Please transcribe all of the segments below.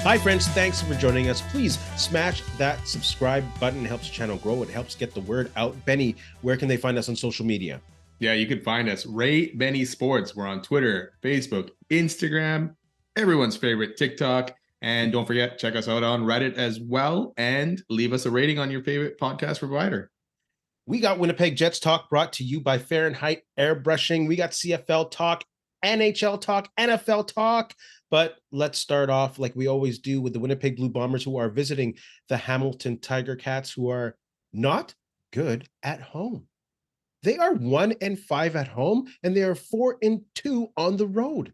Hi, friends. Thanks for joining us. Please smash that subscribe button. It helps the channel grow. It helps get the word out. Benny, where can they find us on social media? Yeah, you can find us, Ray Benny Sports. We're on Twitter, Facebook, Instagram, everyone's favorite TikTok. And don't forget, check us out on Reddit as well, and leave us a rating on your favorite podcast provider. We got Winnipeg Jets talk brought to you by Fahrenheit Airbrushing. We got CFL talk, NHL talk, NFL talk. But let's start off like we always do with the Winnipeg Blue Bombers, who are visiting the Hamilton TiCats, who are not good at home. They are 1-5 at home, and they are 4-2 on the road.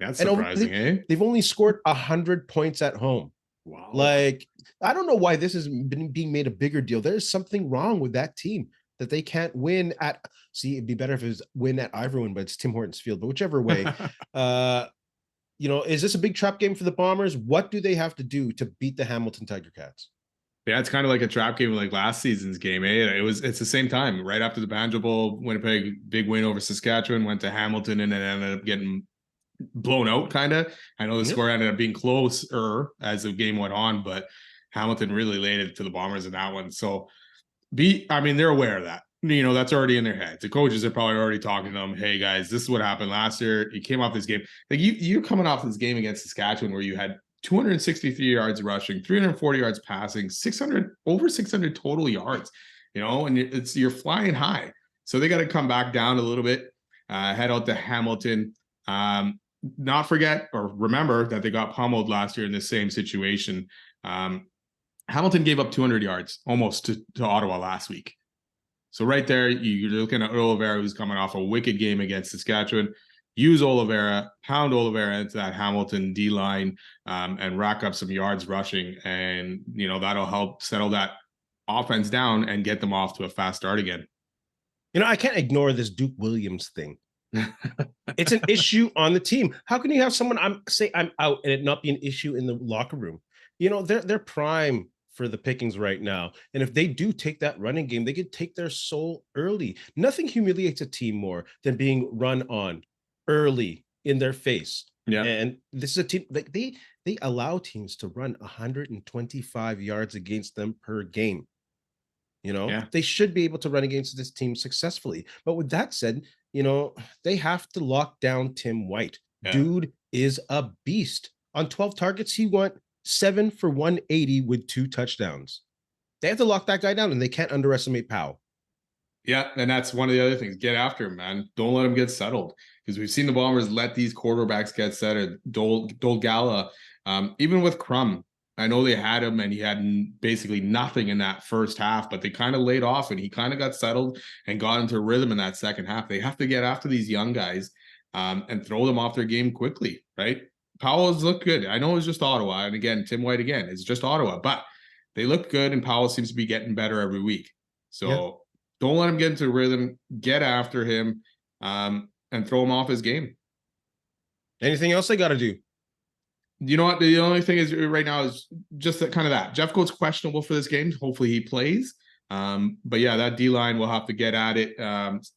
That's surprising, eh? They've only scored 100 points at home. Wow. Like, I don't know why this has been being made a bigger deal. There's something wrong with that team that they can't win at. See, it'd be better if it was win at Iverwood, but it's Tim Hortons Field. But whichever way, is this a big trap game for the Bombers? What do they have to do to beat the Hamilton TiCats? Yeah, it's kind of like a trap game like last season's game, eh? It's the same time. Right after the Banjo Bowl, Winnipeg, big win over Saskatchewan, went to Hamilton and then ended up getting blown out, kind of. I know the score ended up being closer as the game went on, but Hamilton really laid it to the Bombers in that one. So, they're aware of that. That's already in their heads. The coaches are probably already talking to them. Hey, guys, this is what happened last year. You came off this game. Like, you're coming off this game against Saskatchewan where you had 263 yards rushing, 340 yards passing, over 600 total yards, and you're flying high. So they got to come back down a little bit, head out to Hamilton. Not forget or remember that they got pummeled last year in the same situation. Hamilton gave up 200 yards almost to Ottawa last week. So right there, you're looking at Oliveira, who's coming off a wicked game against Saskatchewan. Use Oliveira, pound Oliveira into that Hamilton D-line, and rack up some yards rushing. And, that'll help settle that offense down and get them off to a fast start again. I can't ignore this Duke Williams thing. It's an issue on the team. How can you have someone I'm out and it not be an issue in the locker room? They're prime for the pickings right now. And if they do take that running game, they could take their soul early. Nothing humiliates a team more than being run on early in their face. Yeah. And this is a team like they allow teams to run 125 yards against them per game. They should be able to run against this team successfully. But with that said, they have to lock down Tim White. Yeah. Dude is a beast. On 12 targets, he went 7 for 180 with 2 touchdowns. They have to lock that guy down, and they can't underestimate Powell. Yeah, and that's one of the other things. Get after him, man. Don't let him get settled, because we've seen the Bombers let these quarterbacks get settled. Dole Gala, even with Crum, I know they had him and he had basically nothing in that first half, but they kind of laid off and he kind of got settled and got into rhythm in that second half. They have to get after these young guys and throw them off their game quickly, right? Powell's looked good. I know it was just Ottawa. And again, Tim White again, it's just Ottawa, but they look good and Powell seems to be getting better every week. So don't let him get into rhythm. Get after him and throw him off his game. Anything else they got to do? You know what? The only thing is right now is just that. Jeff Goat's questionable for this game. Hopefully he plays. But yeah, that D-line will have to get at it.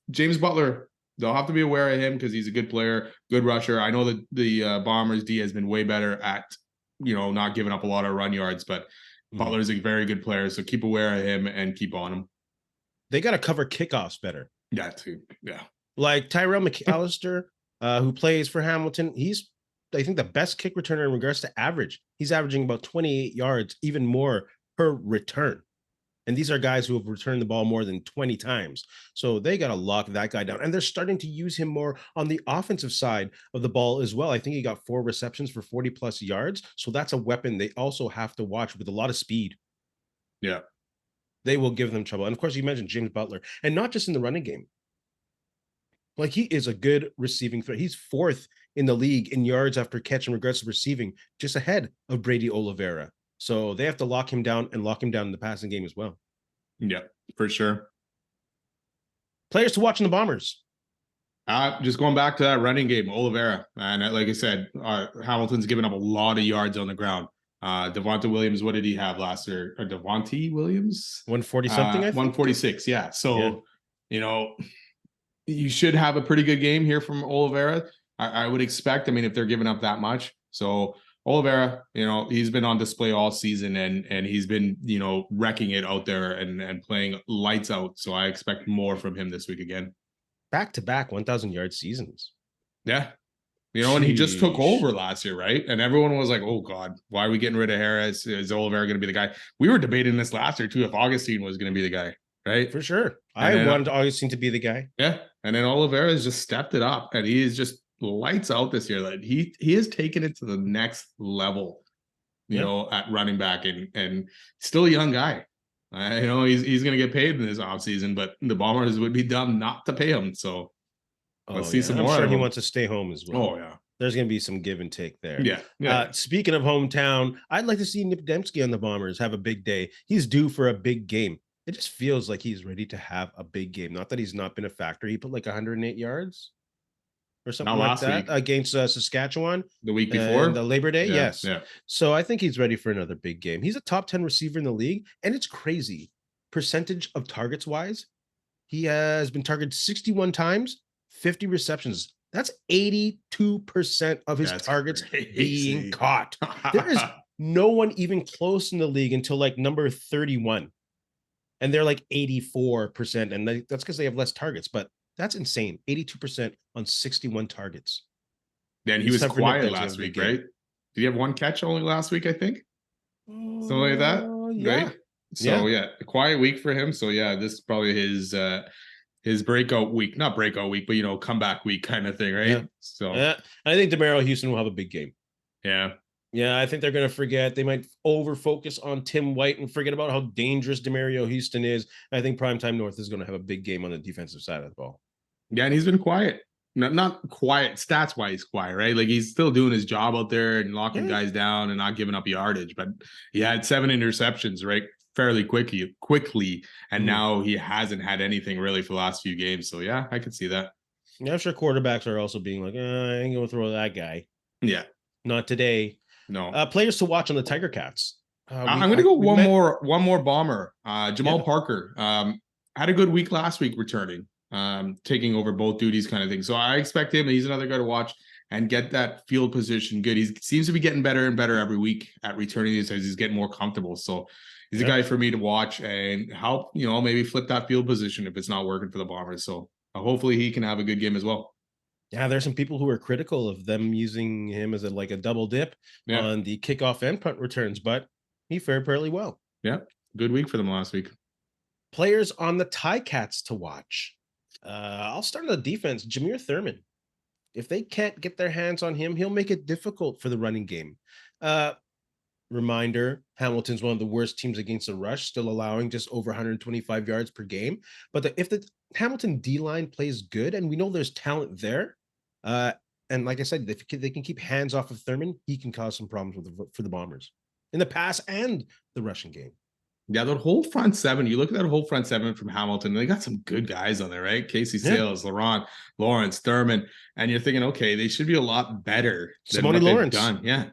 James Butler, they'll have to be aware of him because he's a good player, good rusher. I know that the Bombers D has been way better at, not giving up a lot of run yards, but Butler's a very good player. So keep aware of him and keep on him. They got to cover kickoffs better. Yeah, too. Yeah. Like Tyrell McAllister, who plays for Hamilton, he's, I think, the best kick returner in regards to average. He's averaging about 28 yards, even more per return. And these are guys who have returned the ball more than 20 times. So they got to lock that guy down. And they're starting to use him more on the offensive side of the ball as well. I think he got 4 receptions for 40+ yards. So that's a weapon they also have to watch with a lot of speed. Yeah. They will give them trouble. And of course, you mentioned James Butler, and not just in the running game. Like, he is a good receiving threat. He's 4th in the league in yards after catch in regards to receiving, just ahead of Brady Oliveira. So they have to lock him down and lock him down in the passing game as well. Yeah, for sure. Players to watch in the Bombers. Just going back to that running game, Oliveira. And like I said, Hamilton's given up a lot of yards on the ground. Devonta Williams, what did he have last year? Or Devontae Williams? 140 something, I think. 146, yeah. So, you should have a pretty good game here from Oliveira. I would expect, if they're giving up that much. So Oliveira, he's been on display all season and he's been, wrecking it out there and playing lights out. So I expect more from him this week again. Back-to-back 1,000-yard seasons. Yeah. And he just took over last year, right? And everyone was like, oh, God, why are we getting rid of Harris? Is Oliveira going to be the guy? We were debating this last year, too, if Augustine was going to be the guy, right? For sure. I wanted Augustine to be the guy. Yeah. And then Oliveira has just stepped it up, and he is just lights out this year. Like he has taken it to the next level, at running back and still a young guy. He's going to get paid in this offseason, but the Bombers would be dumb not to pay him. So let's see some more. I'm sure he wants to stay home as well. Oh, yeah. There's going to be some give and take there. Yeah. Speaking of hometown, I'd like to see Nick Dembski on the Bombers have a big day. He's due for a big game. It just feels like he's ready to have a big game. Not that he's not been a factor. He put like 108 yards or something like that against Saskatchewan the week before the Labor Day. Yes. Yeah. So I think he's ready for another big game. He's a top 10 receiver in the league, and it's crazy. Percentage of targets wise, he has been targeted 61 times, 50 receptions. That's 82% of his targets being caught. There is no one even close in the league until like number 31. And they're like 84%. And that's because they have less targets, but that's insane. 82% on 61 targets. Then he was quiet last week, right? Did he have one catch only last week, I think? Something like that, right? So, a quiet week for him. So, this is probably his breakout week. Not breakout week, but, comeback week kind of thing, right? Yeah. So, I think DeMario Houston will have a big game. Yeah. Yeah, I think they're going to forget. They might over-focus on Tim White and forget about how dangerous DeMario Houston is. I think Primetime North is going to have a big game on the defensive side of the ball. Yeah, and he's been quiet. Not quiet stats-wise, he's quiet, right? Like he's still doing his job out there and locking guys down and not giving up yardage. But he had 7 interceptions, right? Fairly quickly. And now he hasn't had anything really for the last few games. So, yeah, I could see that. Yeah, I'm sure quarterbacks are also being like, I ain't going to throw that guy. Yeah. Not today. No. Players to watch on the TiCats. I'm going to go one more Bomber. Jamal Parker had a good week last week returning, taking over both duties kind of thing. So I expect him. He's another guy to watch and get that field position good. He seems to be getting better and better every week at returning these as he's getting more comfortable. So he's a guy for me to watch and help, maybe flip that field position if it's not working for the Bombers. So hopefully he can have a good game as well. Yeah, there's some people who are critical of them using him as a double dip on the kickoff and punt returns, but he fared fairly well. Yeah, good week for them last week. Players on the TiCats to watch. I'll start on the defense. Jameer Thurman. If they can't get their hands on him, he'll make it difficult for the running game. Reminder, Hamilton's one of the worst teams against the rush, still allowing just over 125 yards per game. But if the Hamilton D-line plays good, and we know there's talent there, and like I said, if they can keep hands off of Thurman, he can cause some problems for the Bombers in the pass and the rushing game. Yeah, that whole front seven, you look at that whole front seven from Hamilton, they got some good guys on there, right? Casey Sales, Laurent, Lawrence, Thurman, and you're thinking, okay, they should be a lot better than what they've done. Yeah.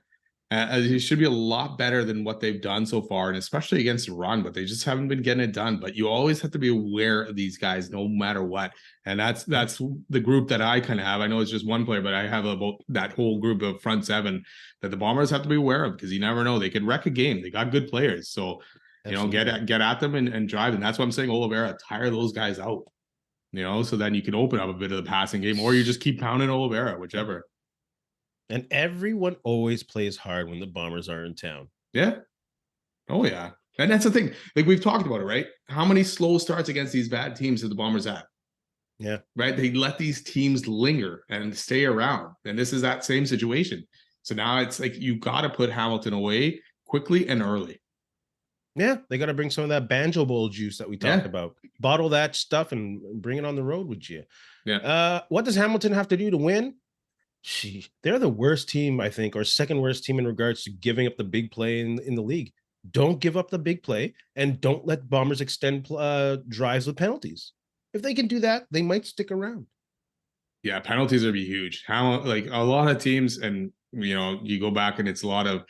It should be a lot better than what they've done so far, and especially against the run, but they just haven't been getting it done. But you always have to be aware of these guys no matter what. And that's the group that I kind of have. I know it's just one player, but I have about that whole group of front seven that the Bombers have to be aware of because you never know. They could wreck a game. They got good players. So, get at them and drive. And that's what I'm saying, Oliveira, tire those guys out, so then you can open up a bit of the passing game or you just keep pounding Oliveira, whichever. And everyone always plays hard when the Bombers are in town. Yeah. Oh, yeah. And that's the thing. Like we've talked about it, right? How many slow starts against these bad teams did the Bombers have? Yeah. Right? They let these teams linger and stay around. And this is that same situation. So now it's like you got to put Hamilton away quickly and early. Yeah. They got to bring some of that Banjo Bowl juice that we talked about. Bottle that stuff and bring it on the road with you. Yeah. What does Hamilton have to do to win? They're the worst team, I think, or second worst team in regards to giving up the big play in the league. Don't give up the big play and don't let Bombers extend drives with penalties. If they can do that, they might stick around. Yeah, penalties would be huge. Like a lot of teams, and you go back and it's a lot of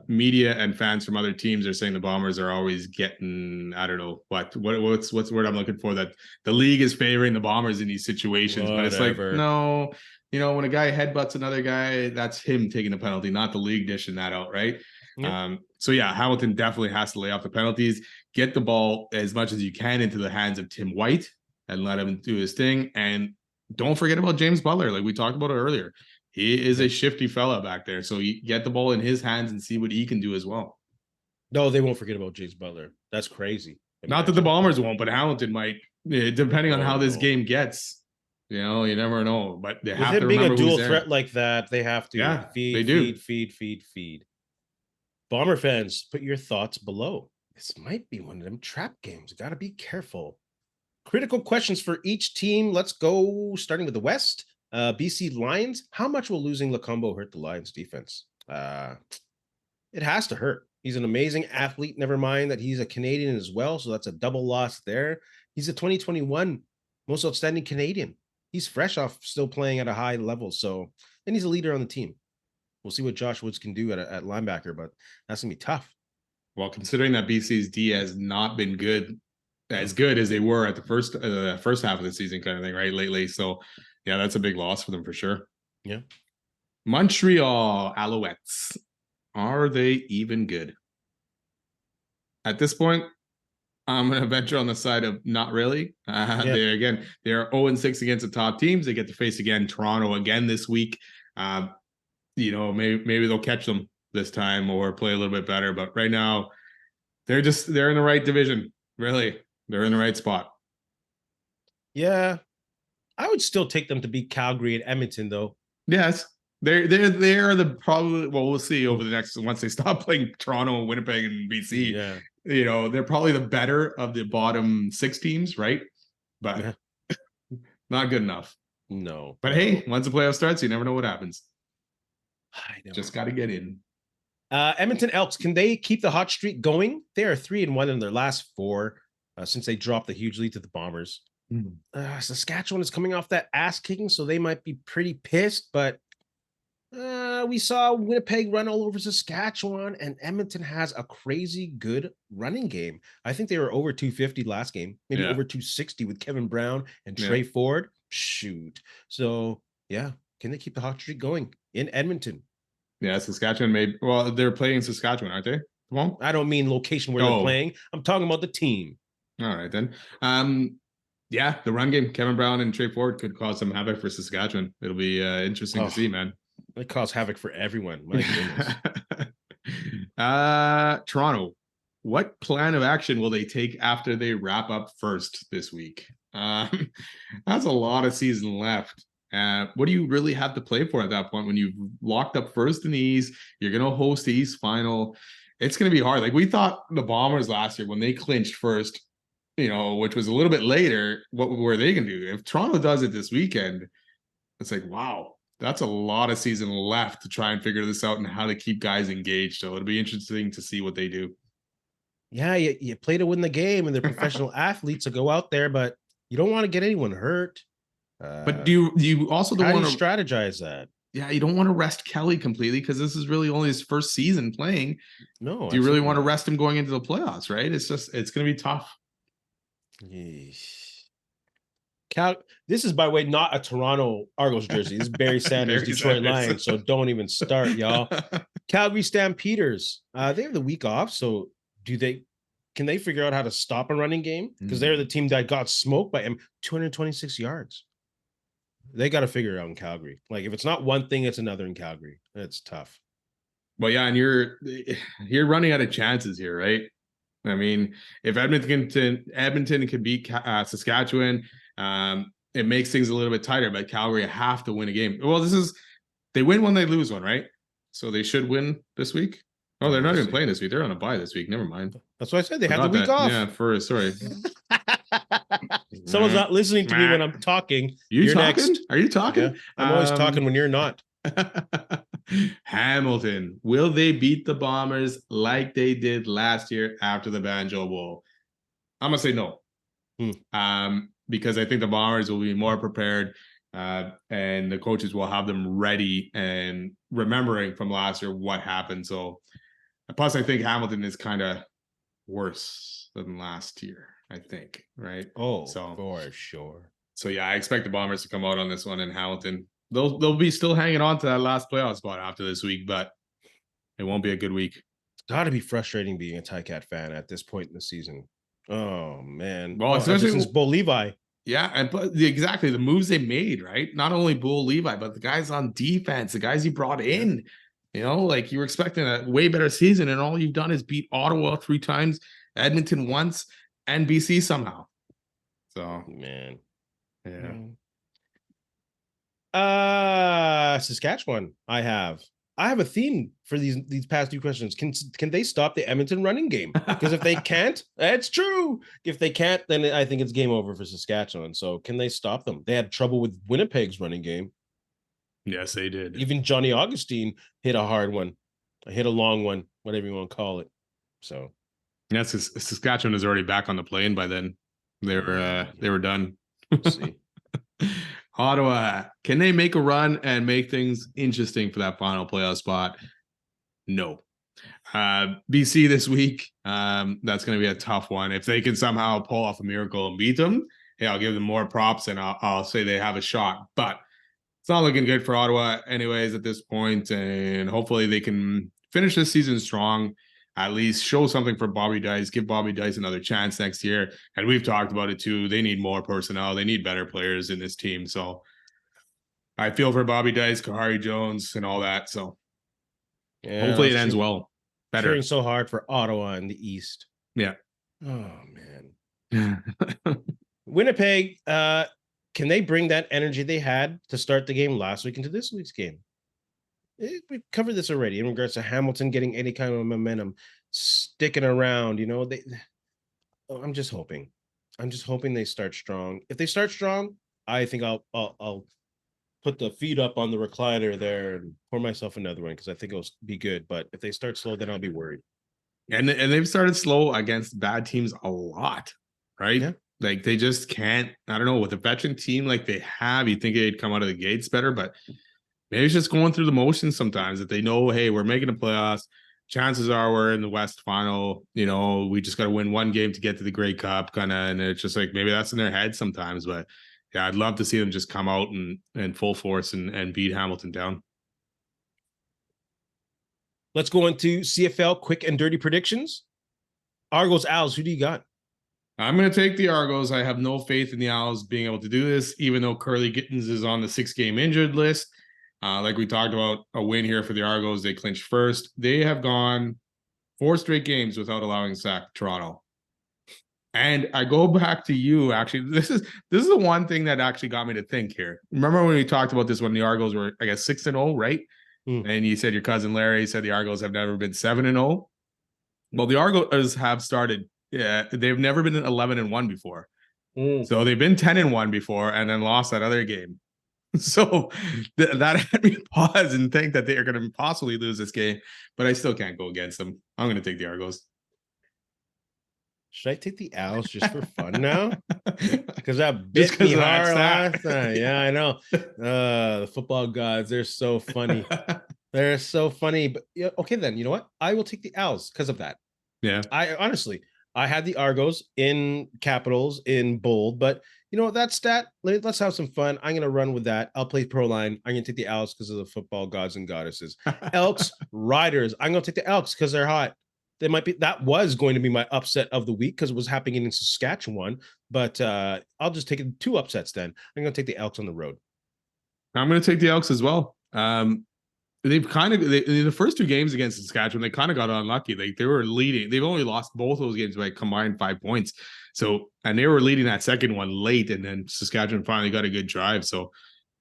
Media and fans from other teams are saying the Bombers are always getting, I don't know what's the word I'm looking for, that the league is favoring the Bombers in these situations. Whatever. But it's like, no, when a guy headbutts another guy, that's him taking a penalty, not the league dishing that out, right? Yep. So yeah, Hamilton definitely has to lay off the penalties, get the ball as much as you can into the hands of Tim White and let him do his thing. And don't forget about James Butler, like we talked about it earlier. He is a shifty fella back there. So you get the ball in his hands and see what he can do as well. No, they won't forget about James Butler. That's crazy. Not that the Bombers won't, but Hamilton might, depending on how this game gets. You never know. But they have to remember being a dual there. threat like that, they have to feed. Bomber fans, put your thoughts below. This might be one of them trap games. Got to be careful. Critical questions for each team. Let's go starting with the West. BC Lions. How much will losing Lacombo hurt the Lions defense? It has to hurt. He's an amazing athlete. Never mind that he's a Canadian as well. So that's a double loss there. He's a 2021 most outstanding Canadian. He's fresh off still playing at a high level. So, and he's a leader on the team. We'll see what Josh Woods can do at linebacker, but that's going to be tough. Well, considering that BC's D has not been as good as they were at the first half of the season kind of thing, right, lately. So, yeah, that's a big loss for them for sure. Yeah. Montreal Alouettes. Are they even good? At this point, I'm going to venture on the side of not really. They're 0-6 against the top teams. They get to face again Toronto again this week. Maybe they'll catch them this time or play a little bit better. But right now, they're in the right division. Really, they're in the right spot. Yeah, I would still take them to beat Calgary and Edmonton, though. Yes, they're the probably. Well, we'll see over the next once they stop playing Toronto and Winnipeg and BC. Yeah, they're probably the better of the bottom 6 teams, right? But not good enough. No. But hey, once the playoff starts, you never know what happens. Just got to get in. Edmonton Elks, can they keep the hot streak going? They are 3-1 in their last 4 since they dropped the huge lead to the Bombers. Saskatchewan is coming off that ass kicking, so they might be pretty pissed. But we saw Winnipeg run all over Saskatchewan, and Edmonton has a crazy good running game. I think they were over 250 last game, maybe over 260 with Kevin Brown and Trey Ford. Shoot. So, yeah, can they keep the hot streak going in Edmonton? Yeah, Saskatchewan they're playing Saskatchewan, aren't they? Well, I don't mean location where they're playing. I'm talking about the team. All right, then. The run game, Kevin Brown and Trey Ford could cause some havoc for Saskatchewan. It'll be interesting to see, man. They cause havoc for everyone. My goodness. Toronto, what plan of action will they take after they wrap up first this week? That's a lot of season left. What do you really have to play for at that point when you've locked up first in the East? You're going to host the East final. It's going to be hard. Like we thought the Bombers last year when they clinched first, which was a little bit later, what were they going to do? If Toronto does it this weekend, it's like, wow, that's a lot of season left to try and figure this out and how to keep guys engaged. So it'll be interesting to see what they do. Yeah, you play to win the game, and they're professional athletes to go out there, but you don't want to get anyone hurt. But do you also don't want to strategize that? Yeah, you don't want to rest Kelly completely because this is really only his first season playing. No, do you really want to rest him going into the playoffs? Right? It's going to be tough. This is, by the way, not a Toronto Argos jersey. This is Barry Sanders, Detroit Lions. So don't even start, y'all. Calgary Stampeders. They have the week off. So can they figure out how to stop a running game? Because they're the team that got smoked by him, 226 yards. They got to figure it out in Calgary. Like if it's not one thing, it's another in Calgary. It's tough. Well, yeah, and you're running out of chances here, right? I mean, if Edmonton can beat Saskatchewan, it makes things a little bit tighter. But Calgary have to win a game. Well, they win one, they lose one, right? So they should win this week. Oh, they're not even playing this week. They're on a bye this week. Never mind. That's what I said. They have the week off. Yeah, sorry. Someone's not listening to me when I'm talking. You're talking? Next. Are you talking? Yeah, I'm always talking when you're not. Hamilton, will they beat the Bombers like they did last year after the Banjo Bowl? I'm gonna say no. Because I think the Bombers will be more prepared. and the coaches will have them ready and remembering from last year what happened. So, plus, I think Hamilton is kind of worse than last year, I think, right? Oh, So, for sure. so yeah, I expect the Bombers to come out on this one in Hamilton. They'll be still hanging on to that last playoff spot after this week, but it won't be a good week. It's got to be frustrating being a TiCat fan at this point in the season. Oh man. Well, Ever especially since Bo Levi. yeah, and but exactly the moves they made, right? Not only Bull Levi, but the guys on defense, the guys you brought in. You know, like you were expecting a way better season, and all you've done is beat Ottawa 3 times, Edmonton once, and BC somehow. So, Man. yeah. Saskatchewan. I have a theme for these past 2 questions. Can they stop the Edmonton running game? Because if they can't, that's true. If they can't, then I think it's game over for Saskatchewan. So can they stop them? They had trouble with Winnipeg's running game. Yes, they did. Even Johnny Augustine hit a hard one, hit a long one, whatever you want to call it. So yes, Saskatchewan is already back on the plane by then. They were done. see. Ottawa, can they make a run and make things interesting for that final playoff spot? No. BC this week, that's going to be a tough one. If they can somehow pull off a miracle and beat them, hey, I'll give them more props and I'll say they have a shot. But it's not looking good for Ottawa anyways at this point, and hopefully they can finish this season strong, at least show something for Bobby Dice, give Bobby Dice another chance next year. And we've talked about it too. They need more personnel. They need better players in this team. So I feel for Bobby Dice, Kahari Jones, and all that. So yeah, hopefully it ends well. Better. Cheering so hard for Ottawa in the East. Yeah. Oh man. Winnipeg, can they bring that energy they had to start the game last week into this week's game? We covered this already in regards to Hamilton getting any kind of momentum, sticking around. You know, I'm just hoping they start strong. If they start strong, I think I'll put the feet up on the recliner there and pour myself another one because I think it'll be good. But if they start slow, then I'll be worried. And they've started slow against bad teams a lot, right? Yeah. Like they just can't. I don't know, with a veteran team like they have, you think they'd come out of the gates better, but maybe it's just going through the motions sometimes that they know, hey, we're making the playoffs. Chances are we're in the West final. You know, we just got to win one game to get to the Grey Cup, kind of. And it's just like maybe that's in their head sometimes. But yeah, I'd love to see them just come out and full force and beat Hamilton down. Let's go into CFL quick and dirty predictions. Argos, Owls, who do you got? I'm going to take the Argos. I have no faith in the Owls being able to do this, even though Curly Gittins is on the 6-game injured list. Like we talked about, a win here for the Argos. They clinched first. They have gone 4 straight games without allowing a sack Toronto. And I go back to you, actually. This is the one thing that actually got me to think here. Remember when we talked about this when the Argos were, I guess, 6-0, right? And you said your cousin Larry said the Argos have never been 7-0. Well, the Argos have started. Yeah, they've never been 11-1 before. So they've been 10-1 before and then lost that other game. So that had me pause and think that they are going to possibly lose this game, but I still can't go against them. I'm going to take the Argos. Should I take the Owls just for fun now? Because that bit me hard last time. Yeah, I know. The football gods, they're so funny. They're so funny. But yeah, okay, then you know what? I will take the Owls because of that. Yeah. I had the Argos in capitals in bold, but you know what? That stat, let's have some fun. I'm going to run with that. I'll play pro line. I'm going to take the Elks because of the football gods and goddesses. Elks, Riders. I'm going to take the Elks because they're hot. That was going to be my upset of the week because it was happening in Saskatchewan, but I'll just take it 2 upsets then. I'm going to take the Elks on the road. I'm going to take the Elks as well. They've kind of in the first 2 games against Saskatchewan, they kind of got unlucky. They were leading. They've only lost both those games by combined 5 points. So, and they were leading that second one late, and then Saskatchewan finally got a good drive. So,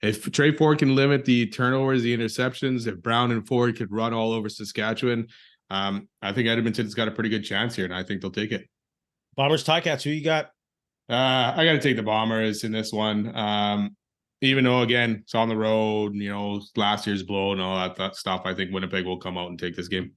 if Trey Ford can limit the turnovers, the interceptions, if Brown and Ford could run all over Saskatchewan, I think Edmonton's got a pretty good chance here, and I think they'll take it. Bombers, TiCats, who you got? I got to take the Bombers in this one. Even though, again, it's on the road, you know, last year's blow and all that stuff, I think Winnipeg will come out and take this game.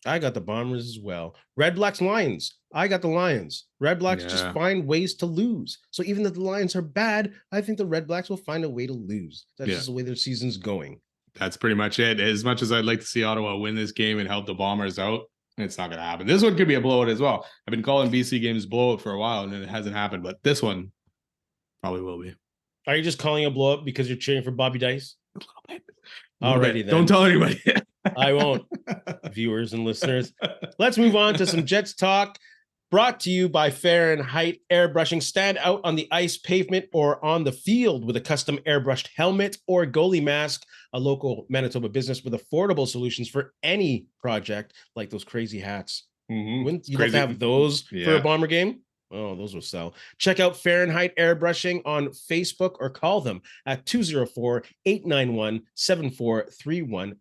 I got the Bombers as well. Red Blacks Lions. I got the Lions. Red Blacks just Yeah. find ways to lose. So even if the Lions are bad, I think the Red Blacks will find a way to lose. That's Yeah. just the way their season's going. That's pretty much it. As much as I'd like to see Ottawa win this game and help the Bombers out, it's not going to happen. This one could be a blowout as well. I've been calling BC games blowout for a while and it hasn't happened, but this one probably will be. Are you just calling a blow up because you're cheering for Bobby Dice? A little bit. Alrighty then. Don't tell anybody. I won't, viewers and listeners. Let's move on to some Jets talk. Brought to you by Fahrenheit Airbrushing. Stand out on the ice, pavement, or on the field with a custom airbrushed helmet or goalie mask. A local Manitoba business with affordable solutions for any project, like those crazy hats. Wouldn't you love to have those for a Bomber game? Oh, those will sell. Check out Fahrenheit Airbrushing on Facebook or call them at 204-891-7431.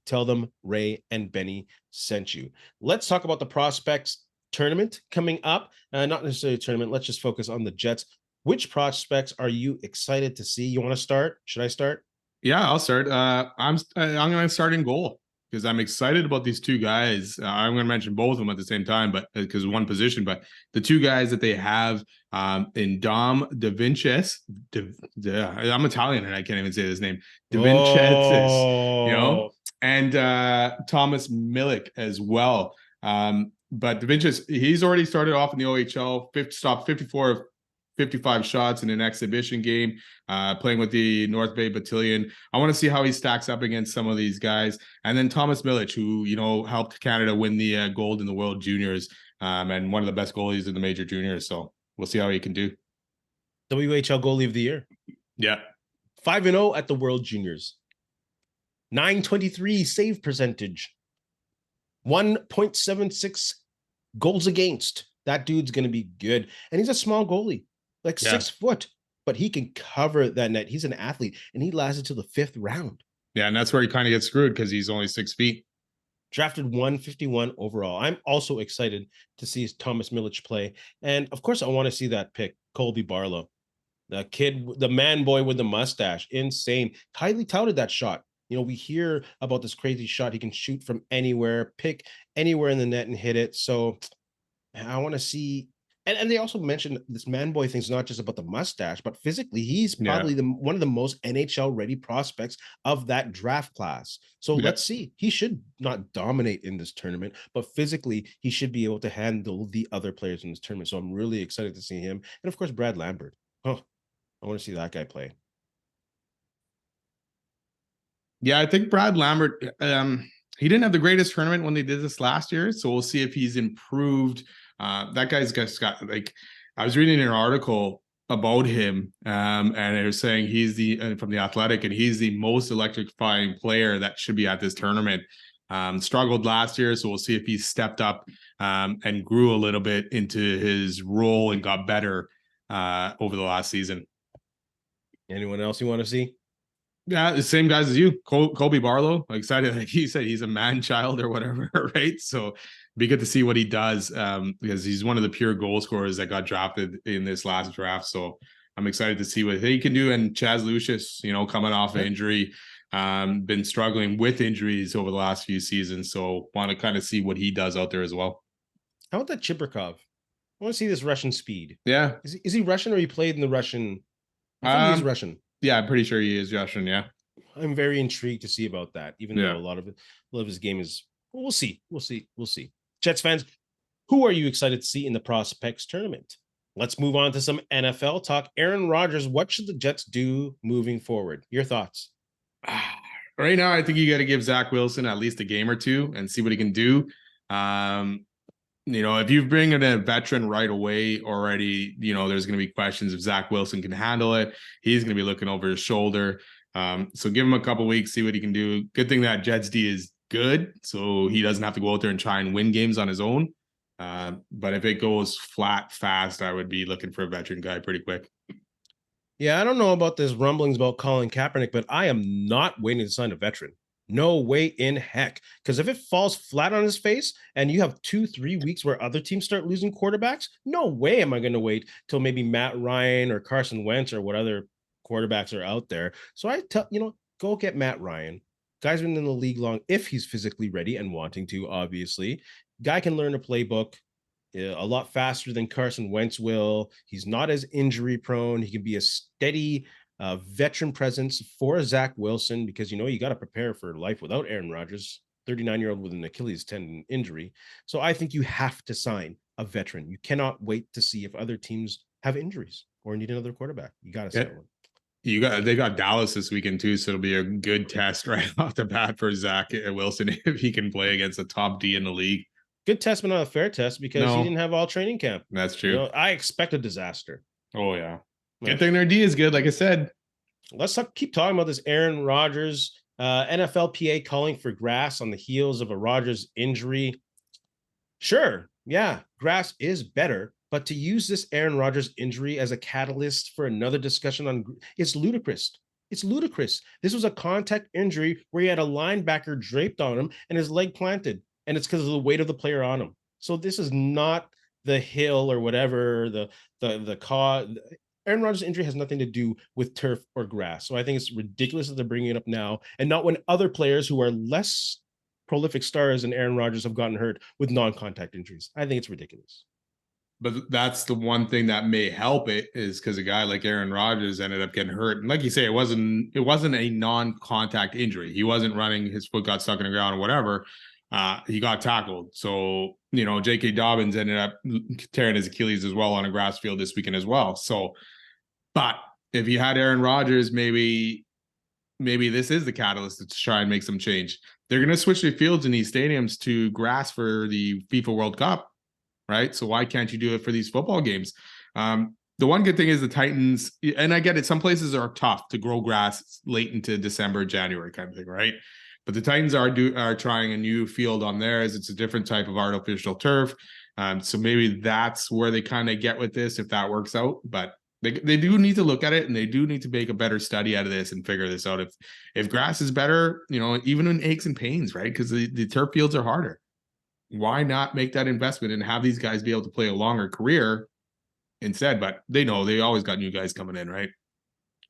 Tell them Ray and Benny sent you. Let's talk about the prospects tournament coming up. Not necessarily a tournament. Let's just focus on the Jets. Which prospects are you excited to see? You want to start? Should I start? Yeah, I'll start. I'm going to start in goal because I'm excited about these two guys. I'm going to mention both of them at the same time, but because one position, but the two guys that they have in Dom DeVincentis. I'm Italian and I can't even say his name. DeVincentis, and Thomas Milik as well. But DeVincentis, he's already started off in the OHL, stopped 54 of 55 shots in an exhibition game, playing with the North Bay Battalion. I want to see how he stacks up against some of these guys. And then Thomas Milich, who, helped Canada win the gold in the World Juniors, and one of the best goalies in the major juniors. So we'll see how he can do. WHL goalie of the year. Yeah. 5-0 at the World Juniors. 923 save percentage. 1.76 goals against. That dude's going to be good. And he's a small goalie, like 6 foot, but he can cover that net. He's an athlete, and he lasted to the 5th round. Yeah, and that's where he kind of gets screwed because he's only 6 feet. Drafted 151 overall. I'm also excited to see Thomas Milich play. And, of course, I want to see that pick, Colby Barlow. The kid, the man boy with the mustache. Insane. Highly touted that shot. We hear about this crazy shot. He can shoot from anywhere, pick anywhere in the net and hit it. So I want to see. And they also mentioned this man boy thing's not just about the mustache, but physically, he's probably one of the most NHL ready prospects of that draft class. So let's see. He should not dominate in this tournament, but physically, he should be able to handle the other players in this tournament. So I'm really excited to see him. And of course, Brad Lambert. Oh, I want to see that guy play. Yeah, I think Brad Lambert, he didn't have the greatest tournament when they did this last year. So we'll see if he's improved. That guy's just got, I was reading an article about him, and it was saying he's from the Athletic, and he's the most electrifying player that should be at this tournament. Struggled last year, so we'll see if he stepped up and grew a little bit into his role and got better over the last season. Anyone else you want to see? Yeah, the same guys as you, Colby Barlow. Excited, like you said, he's a man child or whatever, right? So be good to see what he does, because he's one of the pure goal scorers that got drafted in this last draft. So I'm excited to see what he can do. And Chaz Lucius, coming off an injury, been struggling with injuries over the last few seasons. So want to kind of see what he does out there as well. How about that Chibrikov? I want to see this Russian speed. Yeah, is he Russian, or he played in the Russian? I think he's Russian. Yeah, I'm pretty sure he is Russian. Yeah, I'm very intrigued to see about that. Even though a lot of his game is, we'll see. Jets fans, who are you excited to see in the prospects tournament? Let's move on to some NFL talk. Aaron Rodgers, what should the Jets do moving forward? Your thoughts? Right now, I think you got to give Zach Wilson at least a game or two and see what he can do. If you bring in a veteran right away already, there's going to be questions if Zach Wilson can handle it. He's going to be looking over his shoulder. So give him a couple weeks, see what he can do. Good thing that Jets D is good, so he doesn't have to go out there and try and win games on his own. But if it goes flat fast, I would be looking for a veteran guy pretty quick. Yeah, I don't know about this rumblings about Colin Kaepernick, but I am not waiting to sign a veteran. No way in heck. Because if it falls flat on his face and you have 2-3 weeks where other teams start losing quarterbacks, no way am I going to wait till maybe Matt Ryan or Carson Wentz or what other quarterbacks are out there. So I tell, go get Matt Ryan. Guy's been in the league long if he's physically ready and wanting to, obviously. Guy can learn a playbook a lot faster than Carson Wentz will. He's not as injury prone. He can be a steady veteran presence for Zach Wilson because, you got to prepare for life without Aaron Rodgers, 39-year-old with an Achilles tendon injury. So I think you have to sign a veteran. You cannot wait to see if other teams have injuries or need another quarterback. You got to sign one. They got Dallas this weekend too, so it'll be a good test right off the bat for Zach Wilson if he can play against a top D in the league. Good test, but not a fair test because he didn't have all training camp. That's true. I expect a disaster. Oh yeah. Good thing their D is good, like I said. Let's keep talking about this Aaron Rodgers. NFLPA calling for grass on the heels of a Rodgers injury. Sure, yeah, grass is better, but to use this Aaron Rodgers injury as a catalyst for another discussion on it's ludicrous. It's ludicrous. This was a contact injury where he had a linebacker draped on him and his leg planted, and it's because of the weight of the player on him. So this is not the hill or whatever the cause. Aaron Rodgers' injury has nothing to do with turf or grass. So I think it's ridiculous that they're bringing it up now and not when other players who are less prolific stars than Aaron Rodgers have gotten hurt with non-contact injuries. I think it's ridiculous. But that's the one thing that may help it is because a guy like Aaron Rodgers ended up getting hurt. And like you say, it wasn't a non-contact injury. He wasn't running, his foot got stuck in the ground or whatever. He got tackled. So, J.K. Dobbins ended up tearing his Achilles as well on a grass field this weekend as well. So, but if you had Aaron Rodgers, maybe this is the catalyst to try and make some change. They're going to switch the fields in these stadiums to grass for the FIFA World Cup, right? So why can't you do it for these football games? The one good thing is the Titans, and I get it, some places are tough to grow grass late into December, January kind of thing, right? But the Titans are trying a new field on theirs. It's a different type of artificial turf. So maybe that's where they kind of get with this if that works out. But they do need to look at it, and they do need to make a better study out of this and figure this out. If grass is better, even in aches and pains, right? Because the turf fields are harder. Why not make that investment and have these guys be able to play a longer career instead? But they know they always got new guys coming in, right?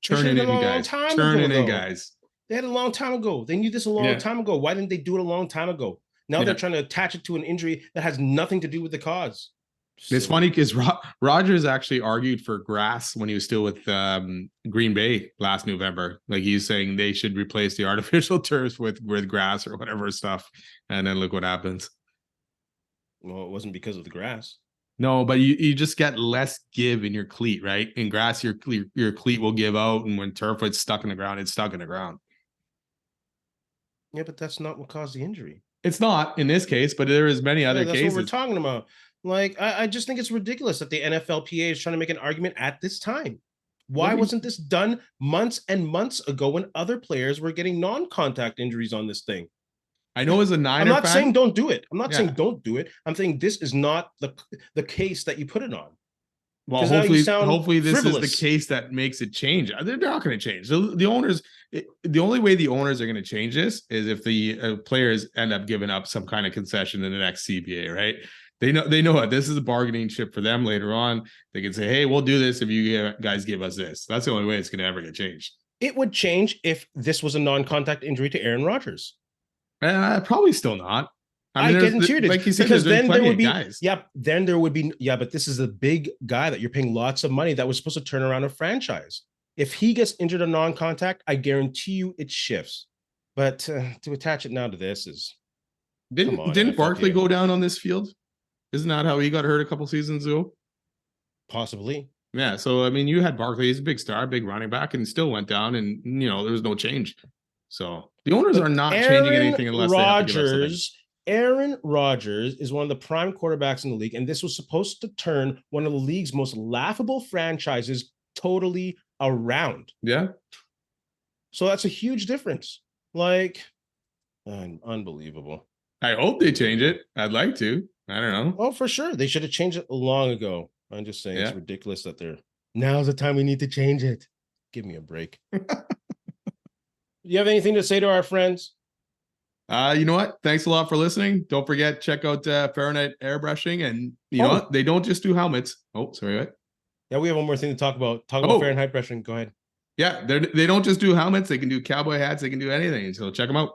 Turning in guys. They had a long time ago. They knew this a long time ago. Why didn't they do it a long time ago? Now they're trying to attach it to an injury that has nothing to do with the cause. It's funny because Rodgers actually argued for grass when he was still with Green Bay last November. Like he's saying they should replace the artificial turfs with grass or whatever stuff. And then look what happens. Well, it wasn't because of the grass. No, but you just get less give in your cleat, right? In grass, your cleat will give out. And when turf it's stuck in the ground, it's stuck in the ground. Yeah, but that's not what caused the injury. It's not in this case, but there is many other cases. That's what we're talking about. Like, I just think it's ridiculous that the NFLPA is trying to make an argument at this time. Why wasn't this done months and months ago when other players were getting non-contact injuries on this thing? I know as a Niner I'm not fan, saying don't do it. I'm not saying don't do it. I'm saying this is not the case that you put it on. Well, hopefully this is the case that makes it change. They're not going to change. The owners, the only way the owners are going to change this is if the players end up giving up some kind of concession in the next CBA, right? They know what this is a bargaining chip for them later on. They can say, "Hey, we'll do this if you guys give us this." That's the only way it's going to ever get changed. It would change if this was a non-contact injury to Aaron Rodgers. Probably still not. I guarantee it is. Like you said, because then there would be guys. then there would be but this is a big guy that you're paying lots of money that was supposed to turn around a franchise. If he gets injured on non-contact, I guarantee you it shifts. But to attach it now to this is didn't Barkley go down on this field? Isn't that how he got hurt a couple seasons ago? Possibly. Yeah. So I mean, you had Barkley, he's a big star, big running back, and still went down, and there was no change. So the owners are not changing anything unless Aaron Rodgers is one of the prime quarterbacks in the league, and this was supposed to turn one of the league's most laughable franchises totally around. Yeah. So that's a huge difference. Like, unbelievable. I hope they change it. I'd like to. I don't know. Oh, for sure. They should have changed it long ago. I'm just saying it's ridiculous that now's the time we need to change it. Give me a break. Do you have anything to say to our friends? You know what? Thanks a lot for listening. Don't forget, check out Fahrenheit Airbrushing. And you know what? They don't just do helmets. Oh, sorry, what? Yeah, we have one more thing to talk about. Talk about Fahrenheit brushing. Go ahead. Yeah, they don't just do helmets. They can do cowboy hats. They can do anything. So check them out.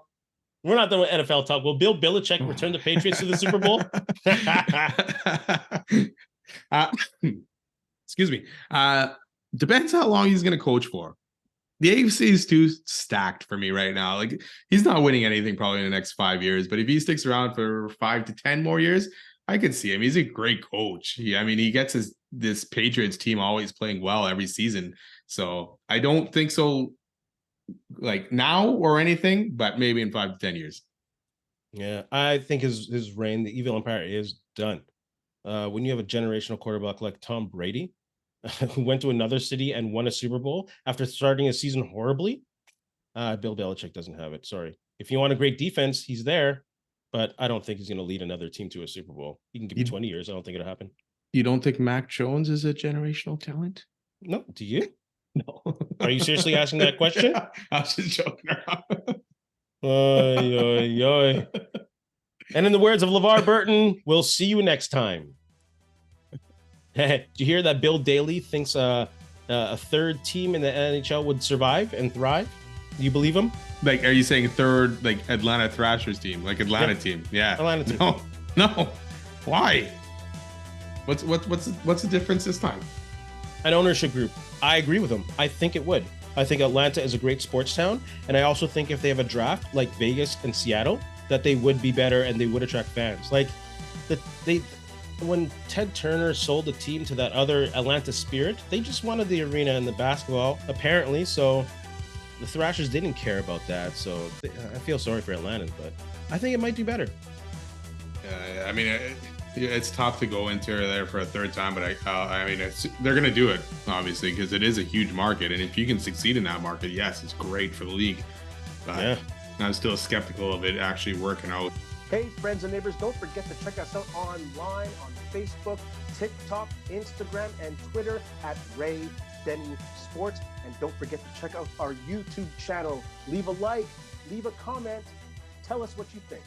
We're not done with NFL talk. Will Bill Belichick return the Patriots to the Super Bowl? Excuse me. Depends how long he's going to coach for. The AFC is too stacked for me right now. Like, he's not winning anything probably in the next 5 years, but if he sticks around for 5 to 10 more years, I could see him. He's a great coach. He gets this Patriots team always playing well every season. So I don't think so, like now or anything, but maybe in 5 to 10 years. Yeah, I think his reign, the evil empire, is done. When you have a generational quarterback like Tom Brady, who went to another city and won a Super Bowl after starting a season horribly, Bill Belichick doesn't have it. Sorry. If you want a great defense, he's there, but I don't think he's going to lead another team to a Super Bowl. He can give you 20 years. I don't think it'll happen. You don't think Mac Jones is a generational talent? No. Do you? No. Are you seriously asking that question? I was just joking around. Oy, oy, oy. And in the words of LeVar Burton, we'll see you next time. Did you hear that Bill Daly thinks a third team in the NHL would survive and thrive? Do you believe him? Like, are you saying third, like Atlanta Thrashers team, like Atlanta team? Yeah. Atlanta team. No. Why? What's the difference this time? An ownership group. I agree with him. I think it would. I think Atlanta is a great sports town, and I also think if they have a draft like Vegas and Seattle, that they would be better and they would attract fans. Like when Ted Turner sold the team to that other Atlanta Spirit, they just wanted the arena and the basketball, apparently. So the Thrashers didn't care about that. So I feel sorry for Atlanta, but I think it might do better. I mean, it's tough to go into there for a third time, but they're going to do it, obviously, because it is a huge market. And if you can succeed in that market, yes, it's great for the league. But yeah. I'm still skeptical of it actually working out. Hey, friends and neighbors, don't forget to check us out online on Facebook, TikTok, Instagram, and Twitter at Ray Denny Sports. And don't forget to check out our YouTube channel. Leave a like, leave a comment, tell us what you think.